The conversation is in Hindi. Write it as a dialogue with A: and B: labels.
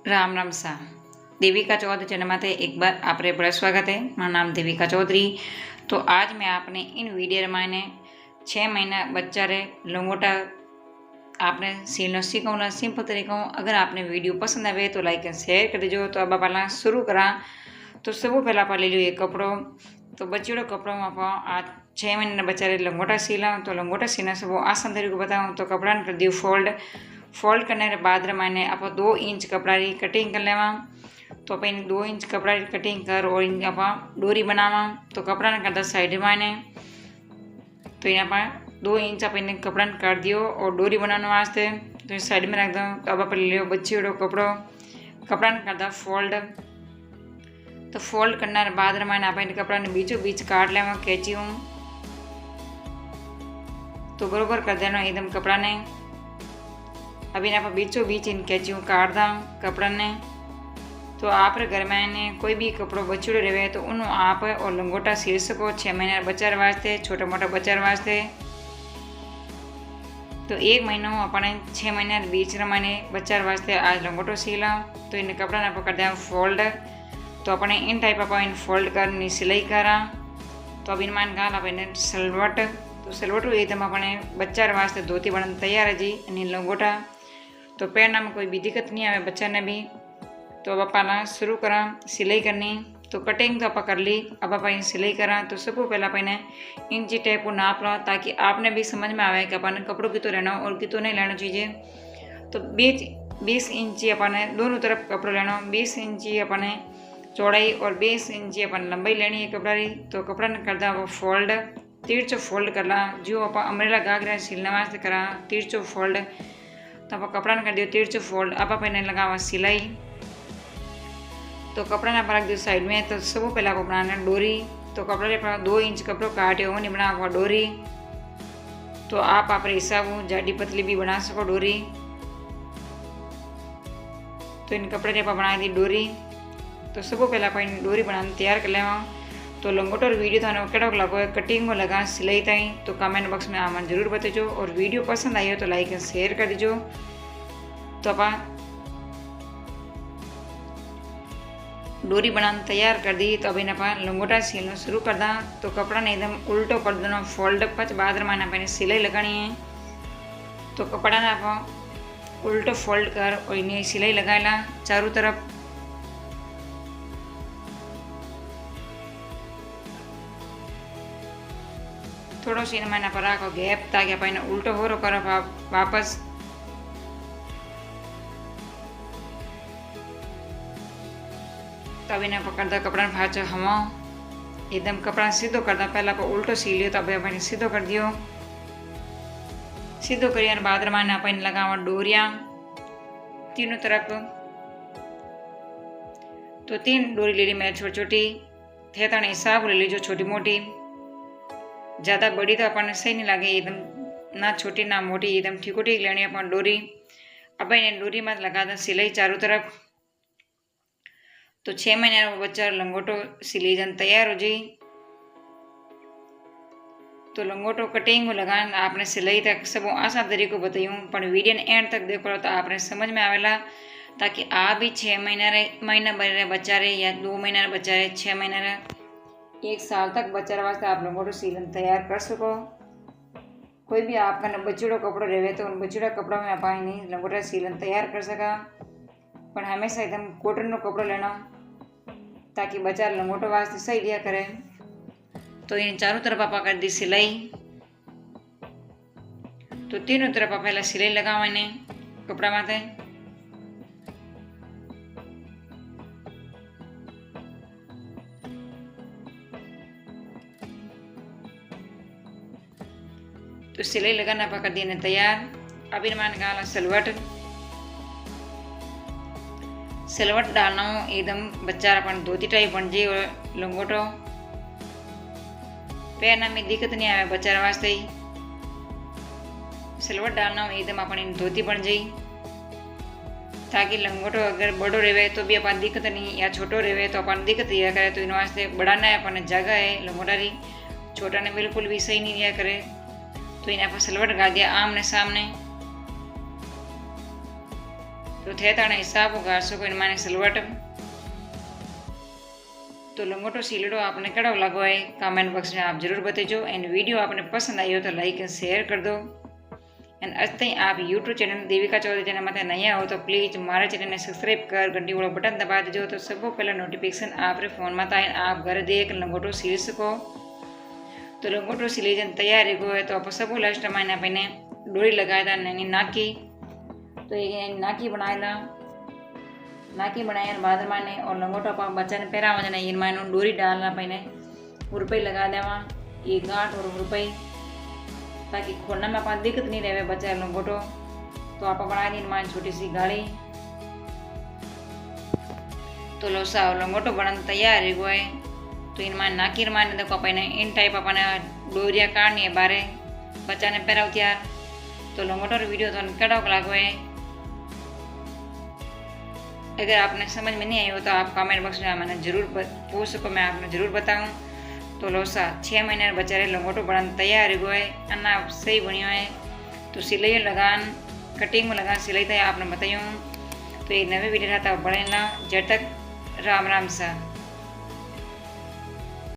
A: राम राम सा देविका चौधरी चैनल में एक बार आपरे बड़ा स्वागत है। मेरा नाम देविका चौधरी। तो आज मैं आपने इन वीडियो मैंने 6 महीना बच्चा रे लंगोटा आपने सीलना सीखूंगा सिंपल तरीका। अगर आपने वीडियो पसंद आए तो लाइक एंड शेयर कर दीजिए। तो अब पहला शुरू करा तो सब पहला आप ले लो एक कपड़ो। तो बच्चों कपड़ों में आप आज 6 महीना बच्चा रे लंगोटा सीला। तो लंगोटा सीना सब आसान तरीको बताऊँ। तो कपड़ा कर दियो फोल्ड करने के बाद मैंने आप 2 इंच कपड़ा की कटिंग कर लेवा। तो अपन 2 इंच कपड़ा की कटिंग कर और इनके आप डोरी बनावा। तो कपड़ा ने करता साइड में तो यहाँ पर 2 इंच आप इन्हें कपड़ा काट दियो और डोरी बनाने वास्ते तो साइड में रख दो। तो अब आप ले लो बच्ची कपड़ो कपड़ा ने करता फोल्ड। तो फोल्ड करने के बाद मैंने आप कपड़ा ने बीचों बीच काट लेवा कैची हूँ। तो बरोबर कर देना एकदम कपड़ा ने। अभी आप बीचों बीच इन कैचियों काट दा कपड़ा ने। तो आप घर में कोई भी कपड़ो बचड़ो रहे तो उन्होंने आप और लंगोटा सील सको 6 महीना बच्चा वास्ते छोटा मोटा बच्चा वास्ते। तो 1 महीनो अपने 6 महीना बीच मैंने बच्चा वास्ते आज लंगोटो सीला। तो इन कपड़ा ने पकड़ दिया फोल्ड। तो अपने इन टाइप आप इन फोल्ड कर सिलाई करा। तो अब इन मान गाल आप इन सलवट। तो सलवट एकदम अपने बच्चा वास्ते धोती बनने तैयार है जी। अने लंगोटा तो पहनने में कोई भी दिक्कत नहीं आए बच्चा ने भी। तो अब अपना शुरू करा सिलाई करनी। तो कटिंग तो आप कर ली। अब आप सिलाई करा। तो सब पहला अपने इंची टेप को नाप लो ताकि आपने भी समझ में आए कि अपन कपड़ों की तो लेना और की तो नहीं लेना चाहिए। तो 20 इंची अपने दोनों तरफ कपड़ो लेना। 20 इंची अपने चौड़ाई और 20 इंची अपन लंबाई लेनी है कपड़ा की। तो कपड़ा ने करता वो फोल्ड तिरछो फोल्ड कर ला जो आप अमरेला घाघरा सिलने वास्ते करा तिरछो फोल्ड। तो आप कपड़ा ने कर दियो तिरछो फोल्ड। आप इन्हें लगावा सिलाई। तो कपड़ा ने रख दियो साइड में। तो सब पहला आप बनाना डोरी। तो कपड़ा ने 2 इंच कपड़ो काटे वो नहीं बना डोरी। तो आप हिसाब जाडी पतली भी बना सको डोरी। तो इन कपड़े ने आप बना दी डोरी। तो सब पहला आप डोरी बनाने तैयार कर लेवा। तो लंगोटो और वीडियो थाने कड़ो लगो है कटिंग को लगा सिलाई ताई। तो कमेंट बॉक्स में आमान जरूर बताइजो और वीडियो पसंद आई हो तो लाइक एंड शेयर कर दीजिए। तो आप डोरी बनाना तैयार कर दी। तो अभी आप लंगोटा सीलना शुरू कर दा। तो कपड़ा ने एकदम उल्टो कर देना फोल्ड पच बाद में अपने सिलाई लगानी है। तो कपड़ा ने आप उल्टो फोल्ड कर और इन्हें सिलाई लगाएला चारों तरफ। थोड़ा सी मैंने पर राखो गैप ताकि आप उल्टो हो रो करो वापस। तो अभी पकड़ता कपड़ा फाचो हम एकदम कपड़ा सीधो करता पहला आप उल्टो सी लियो। तो अभी अपने सीधो कर दियो। सीधो कर बाद मैंने अपने लगावा डोरिया तीनों तरफ। तो 3 डोरी ले ली मैंने छोटी छोटी थे तने हिसाब ले लीजिए छोटी मोटी। ज़्यादा बड़ी तो अपन सही नहीं लगे एकदम ना छोटी ना मोटी एकदम ठीक ठीक लेनी अपन डोरी। अब इन डोरी में लगा दें सिलाई चारों तरफ। तो 6 महीने वो बच्चा लंगोटो सिलाई जन तैयार हो जाए। तो लंगोटो कटिंग को लगान आपने सिलाई तक सब आसान तरीको बताऊँ पर वीडियो ने एंड तक देखो तो आपने समझ में आवेला ताकि आप भी 6 महीना बने बच्चा रहे या 2 महीना बच्चा रहे 6 महीना रहे 1 साल तक बच्चा वास्ते आप लंगोटो सीलन तैयार कर सको। कोई भी आपका बच्चों कपड़ो रहे तो उन बच्चों कपड़ों में आप लंगोटा सीलन तैयार कर सका। पर हमेशा एकदम कॉटन नो कपड़ो लेना ताकि बच्चा लंगोटो वास्ते सही लिया करे। तो इन चारों तरफ आप कर दी सिलाई। तो तीनों तरफ आप पहला सिलाई लगावा इन्हें कपड़ा माथे। तो सिलाई लगाना पकड़ दी तैयार। अब इन मान गाला सलवट डालना एकदम बच्चा अपन धोती टाइप बन जाए और लंगोटो पहनने में दिक्कत नहीं आवे बच्चा वास्ते ही। सलवट डालना एकदम अपन धोती बन जाए ताकि लंगोटो अगर बड़ो रहे तो भी अपन दिक्कत नहीं या छोटो रहे तो अपन दिक्कत दिया करे। तो इन वास्ते बड़ा ने अपन जगह है लंगोटा री छोटा ने बिल्कुल भी सही नहीं दिया करे। तो इन्हें आप सलवट गा दिया आमने सामने। तो थे ताने हिसाब गाड़सो को इनमाने सिलवट तो लंगोटो सीलड़ो आपने कड़ो लगो है कमेंट बॉक्स में आप जरूर बताइजो। एंड वीडियो आपने पसंद आई हो तो लाइक एंड शेयर कर दो। एंड आज तक आप YouTube channel Devika Chaudhary channel में नया हो तो प्लीज मारे चैनल ने सब्सक्राइब कर घंटी वाला बटन दबा दीजिए तो सब पहला नोटिफिकेशन आपरे फोन में आए आप घर देख लंगोटो सील सको। तो लंगोटो सीलीजन तैयार हो है तो आप सब लास्ट में अपने डोरी लगाया था नैनी नाकी तो ये नाकी बनाएला नाकी बनाए बाद में और लंगोटो आप बच्चा ने पहरा वजन इन में डोरी डालना पहने रुपये लगा देवा ये गांठ और रुपये ताकि खोलने में अपन दिक्कत नहीं रहे बच्चा लंगोटो। तो आप बना दी इनमें छोटी सी गाड़ी तो लोसा लंगोटो बनने तैयार हो है। तो इनमें नाकी माने देखो अपने इन टाइप अपने डोरिया काटनी है बारे बच्चा ने पहराव त्यार। तो लंगोटो वीडियो तो कड़ो लागो है। अगर आपने समझ में नहीं आई हो तो आप कमेंट बॉक्स में मैंने जरूर पूछ सको मैं आपने जरूर बताऊं। तो लोसा 6 महीने बच्चे लंगोटो बनने तैयार हो है अन्ना सही बनियो है। तो सिलाई लगान कटिंग में लगान सिलाई तय आपने बताऊँ। तो एक नवी वीडियो था बढ़ेला जब तक राम राम सा।